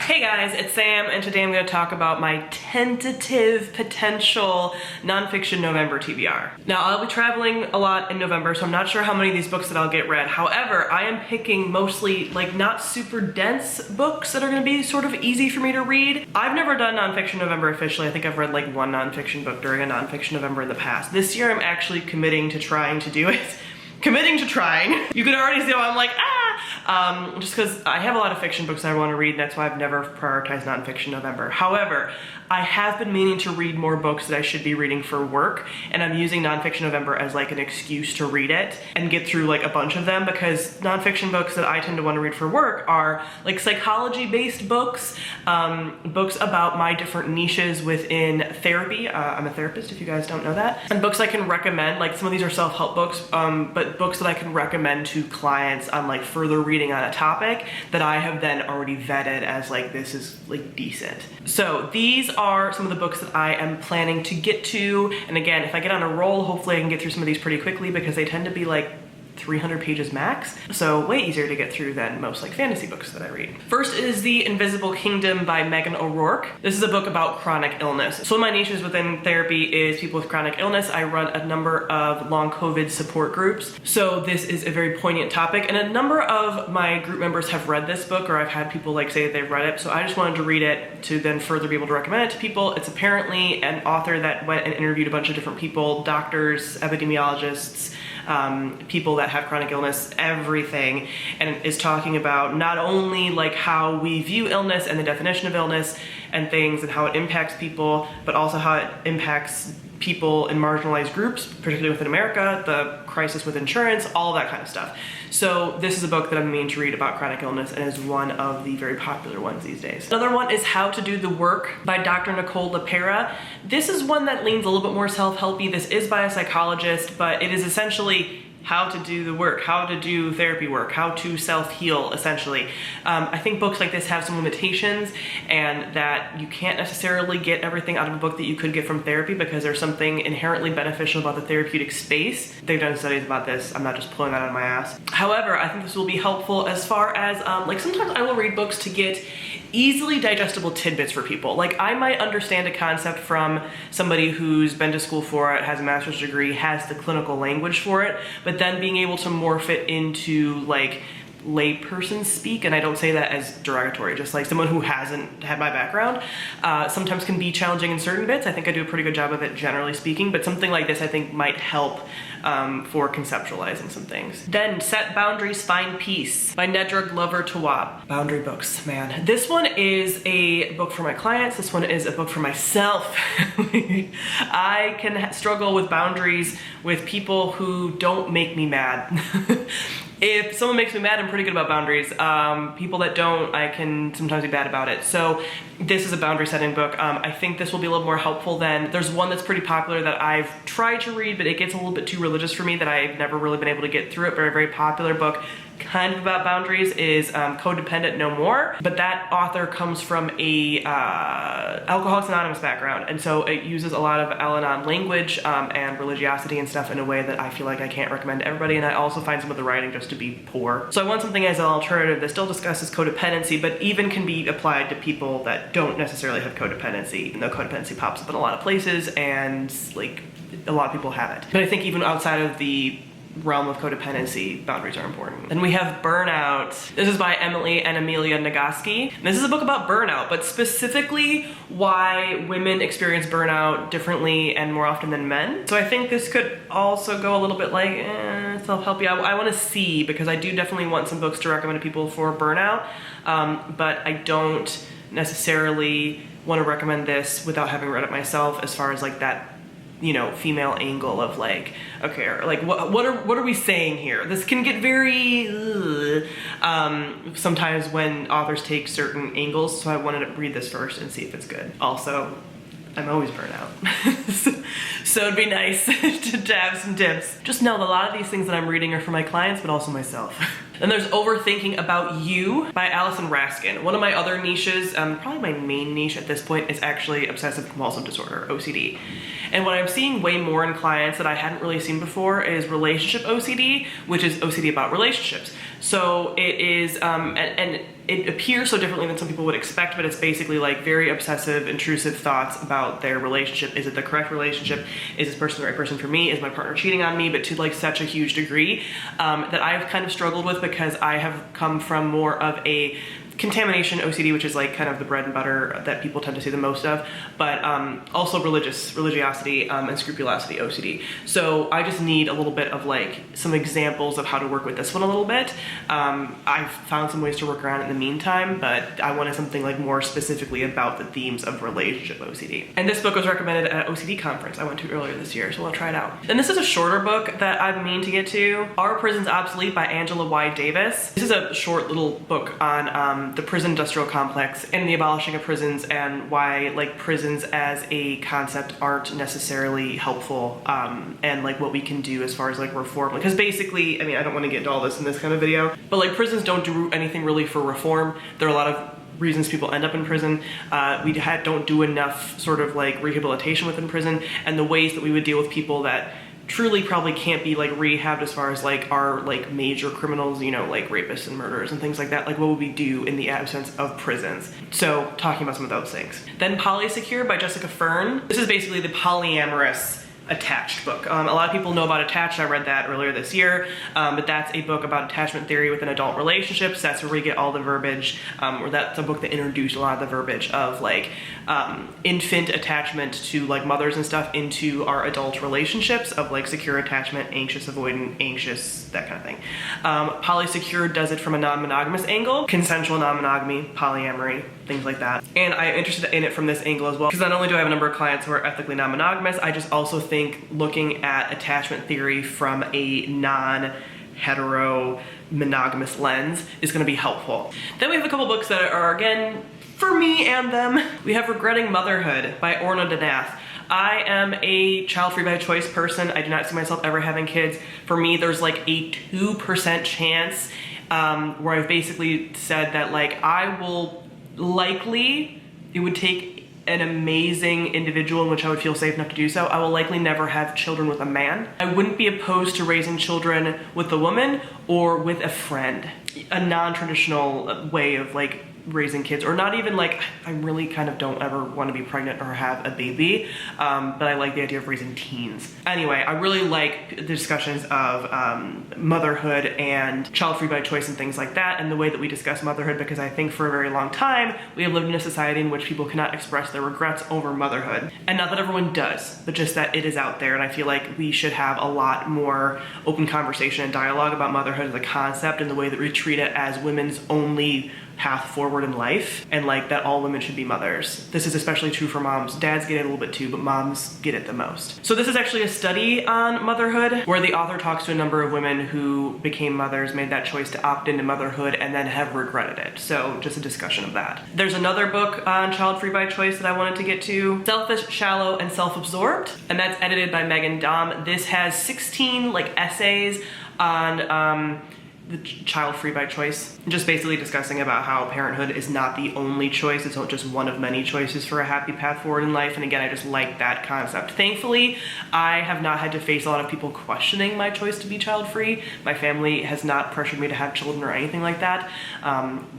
Hey guys, it's Sam, and today I'm going to talk about my tentative potential Nonfiction November TBR. Now, I'll be traveling a lot in November, so I'm not sure how many of these books that I'll get read. However, I am picking mostly like not super dense books that are going to be sort of easy for me to read. I've never done Nonfiction November officially. I think I've read like one nonfiction book during a Nonfiction November in the past. This year I'm actually committing to trying to do it. Committing to trying. You can already see how I'm like, just because I have a lot of fiction books I want to read, and that's why I've never prioritized Nonfiction November. However, I have been meaning to read more books that I should be reading for work, and I'm using Nonfiction November as like an excuse to read it and get through like a bunch of them, because nonfiction books that I tend to want to read for work are like psychology-based books, books about my different niches within therapy. I'm a therapist, if you guys don't know that. And books I can recommend, like some of these are self-help books, but books that I can recommend to clients on like further reading on a topic that I have then already vetted as like, this is like decent. So these are some of the books that I am planning to get to. And again, if I get on a roll, hopefully I can get through some of these pretty quickly, because they tend to be like 300 pages max, so way easier to get through than most like fantasy books that I read. First is The Invisible Kingdom by Megan O'Rourke. This is a book about chronic illness. So one of my niches within therapy is people with chronic illness. I run a number of long COVID support groups, so this is a very poignant topic, and a number of my group members have read this book, or I've had people like say that they've read it, so I just wanted to read it to then further be able to recommend it to people. It's apparently an author that went and interviewed a bunch of different people, doctors, epidemiologists, people that have chronic illness, everything, and is talking about not only like how we view illness and the definition of illness and things and how it impacts people, but also how it impacts people in marginalized groups, particularly within America, the crisis with insurance, all that kind of stuff. So this is a book that I'm meaning to read about chronic illness, and is one of the very popular ones these days. Another one is How to Do the Work by Dr. Nicole LePera. This is one that leans a little bit more self-helpy. This is by a psychologist, but it is essentially how to do the work, how to do therapy work, how to self-heal, essentially. I think books like this have some limitations, and that you can't necessarily get everything out of a book that you could get from therapy, because there's something inherently beneficial about the therapeutic space. They've done studies about this. I'm not just pulling that out of my ass. However, I think this will be helpful as far as, like sometimes I will read books to get easily digestible tidbits for people. Like I might understand a concept from somebody who's been to school for it, has a master's degree, has the clinical language for it, but then being able to morph it into like layperson speak, and I don't say that as derogatory, just like someone who hasn't had my background, sometimes can be challenging in certain bits. I think I do a pretty good job of it generally speaking, but something like this I think might help for conceptualizing some things. Then Set Boundaries, Find Peace by Nedra Glover Tawwab. Boundary books, man. This one is a book for my clients. This one is a book for myself. I can struggle with boundaries with people who don't make me mad. If someone makes me mad, I'm pretty good about boundaries. People that don't, I can sometimes be bad about it. So this is a boundary setting book. I think this will be a little more helpful than, there's one that's pretty popular that I've tried to read, but it gets a little bit too religious for me that I've never really been able to get through it, but a very popular book kind of about boundaries is Codependent No More. But that author comes from a Alcoholics Anonymous background, and so it uses a lot of Al-Anon language and religiosity and stuff in a way that I feel like I can't recommend to everybody, and I also find some of the writing just to be poor. So I want something as an alternative that still discusses codependency, but even can be applied to people that don't necessarily have codependency, even though codependency pops up in a lot of places and like a lot of people have it. But I think even outside of the realm of codependency, boundaries are important. Then we have Burnout. This is by Emily and Amelia Nagoski. And this is a book about burnout, but specifically why women experience burnout differently and more often than men. So I think this could also go a little bit like self-helpy. I want to see, because I do definitely want some books to recommend to people for burnout, but I don't necessarily want to recommend this without having read it myself, as far as like that, you know, female angle of like, okay, like what are we saying here? This can get very sometimes when authors take certain angles, so I wanted to read this first and see if it's good. Also, I'm always burnt out. So it'd be nice to have some tips. Just know that a lot of these things that I'm reading are for my clients, but also myself. Then there's Overthinking About You by Allison Raskin. One of my other niches, probably my main niche at this point, is actually obsessive compulsive disorder, OCD. And what I'm seeing way more in clients that I hadn't really seen before is relationship OCD, which is OCD about relationships. So it is, and it appears so differently than some people would expect, but it's basically like very obsessive, intrusive thoughts about their relationship. Is it the correct relationship? Is this person the right person for me? Is my partner cheating on me? But to like such a huge degree that I've kind of struggled with, because I have come from more of a contamination OCD, which is like kind of the bread and butter that people tend to see the most of, but also religiosity and scrupulosity OCD. So I just need a little bit of like some examples of how to work with this one a little bit. I've found some ways to work around it in the meantime, but I wanted something like more specifically about the themes of relationship OCD. And this book was recommended at an OCD conference I went to earlier this year, so I'll try it out. And this is a shorter book that I've mean to get to. Are Prisons Obsolete by Angela Y. Davis. This is a short little book on the prison industrial complex and the abolishing of prisons, and why like prisons as a concept aren't necessarily helpful, and like what we can do as far as like reform. Because basically, I mean, I don't want to get into all this in this kind of video, but like prisons don't do anything really for reform. There are a lot of reasons people end up in prison. We don't do enough sort of like rehabilitation within prison, and the ways that we would deal with people that truly probably can't be like rehabbed as far as like our like major criminals, you know, like rapists and murderers and things like that. Like what would we do in the absence of prisons? So talking about some of those things. Then Polysecure by Jessica Fern. This is basically the polyamorous attached book. A lot of people know about Attached. I read that earlier this year, but that's a book about attachment theory within adult relationships. That's where we get all the verbiage, or that's a book that introduced a lot of the verbiage of like infant attachment to like mothers and stuff into our adult relationships of like secure attachment, anxious avoidant, anxious, that kind of thing. Polysecure does it from a non-monogamous angle, consensual non-monogamy, polyamory, things like that. And I'm interested in it from this angle as well, because not only do I have a number of clients who are ethically non-monogamous, I just also think looking at attachment theory from a non-hetero monogamous lens is going to be helpful. Then we have a couple books that are, again, for me and them. We have Regretting Motherhood by Orna Danath. I am a child-free by choice person. I do not see myself ever having kids. For me, there's like a 2% chance where I've basically said that like I will likely, it would take an amazing individual in which I would feel safe enough to do so. I will likely never have children with a man. I wouldn't be opposed to raising children with a woman or with a friend. A non-traditional way of like raising kids, or not even like, I really kind of don't ever want to be pregnant or have a baby, but I like the idea of raising teens. Anyway, I really like the discussions of motherhood and child-free by choice and things like that, and the way that we discuss motherhood, because I think for a very long time we have lived in a society in which people cannot express their regrets over motherhood. And not that everyone does, but just that it is out there, and I feel like we should have a lot more open conversation and dialogue about motherhood as a concept, and the way that we treat it as women's only path forward in life, and like that all women should be mothers. This is especially true for moms. Dads get it a little bit too, but moms get it the most. So this is actually a study on motherhood, where the author talks to a number of women who became mothers, made that choice to opt into motherhood, and then have regretted it. So just a discussion of that. There's another book on child-free by choice that I wanted to get to, Selfish, Shallow, and Self-Absorbed, and that's edited by Megan Daum. This has 16 like essays on the child-free by choice, just basically discussing about how parenthood is not the only choice, it's just one of many choices for a happy path forward in life. And again, I just like that concept. Thankfully, I have not had to face a lot of people questioning my choice to be child-free. My family has not pressured me to have children or anything like that.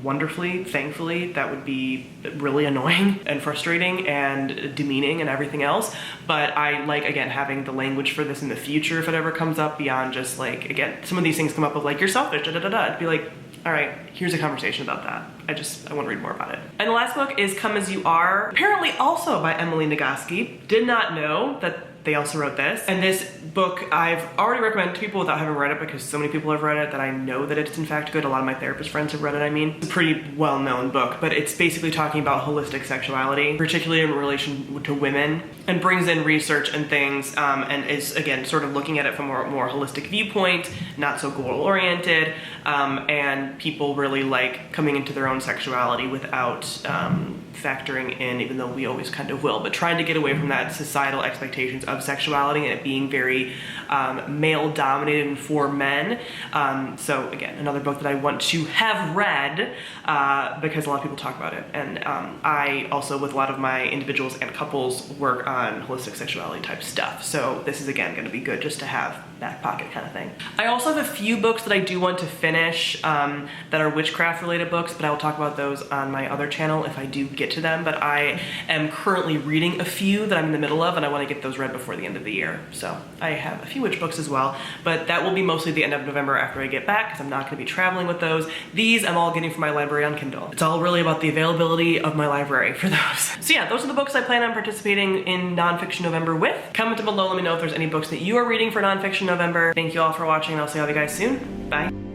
Wonderfully, thankfully, that would be really annoying and frustrating and demeaning and everything else. But I like, again, having the language for this in the future if it ever comes up, beyond just like, again, some of these things come up of like, you're selfish, I'd be like, all right, here's a conversation about that. I want to read more about it. And the last book is Come As You Are, apparently also by Emily Nagoski. Did not know that they also wrote this. And this book I've already recommended to people without having read it, because so many people have read it that I know that it's in fact good. A lot of my therapist friends have read it, I mean. It's a pretty well-known book, but it's basically talking about holistic sexuality, particularly in relation to women, and brings in research and things, and is, again, sort of looking at it from a more holistic viewpoint, not so goal-oriented, and people really like coming into their own sexuality without factoring in, even though we always kind of will, but trying to get away from that societal expectations of sexuality and it being very male dominated and for men. So again, another book that I want to have read because a lot of people talk about it. And I also, with a lot of my individuals and couples, work on holistic sexuality type stuff. So this is again gonna be good just to have back pocket kind of thing. I also have a few books that I do want to finish that are witchcraft related books, but I will talk about those on my other channel if I do get to them. But I am currently reading a few that I'm in the middle of, and I want to get those read before the end of the year. So I have a few witch books as well, but that will be mostly the end of November after I get back, because I'm not going to be traveling with those. These I'm all getting from my library on Kindle. It's all really about the availability of my library for those. So yeah, those are the books I plan on participating in Nonfiction November with. Comment below, let me know if there's any books that you are reading for Nonfiction November. Thank you all for watching, and I'll see all of you guys soon. Bye.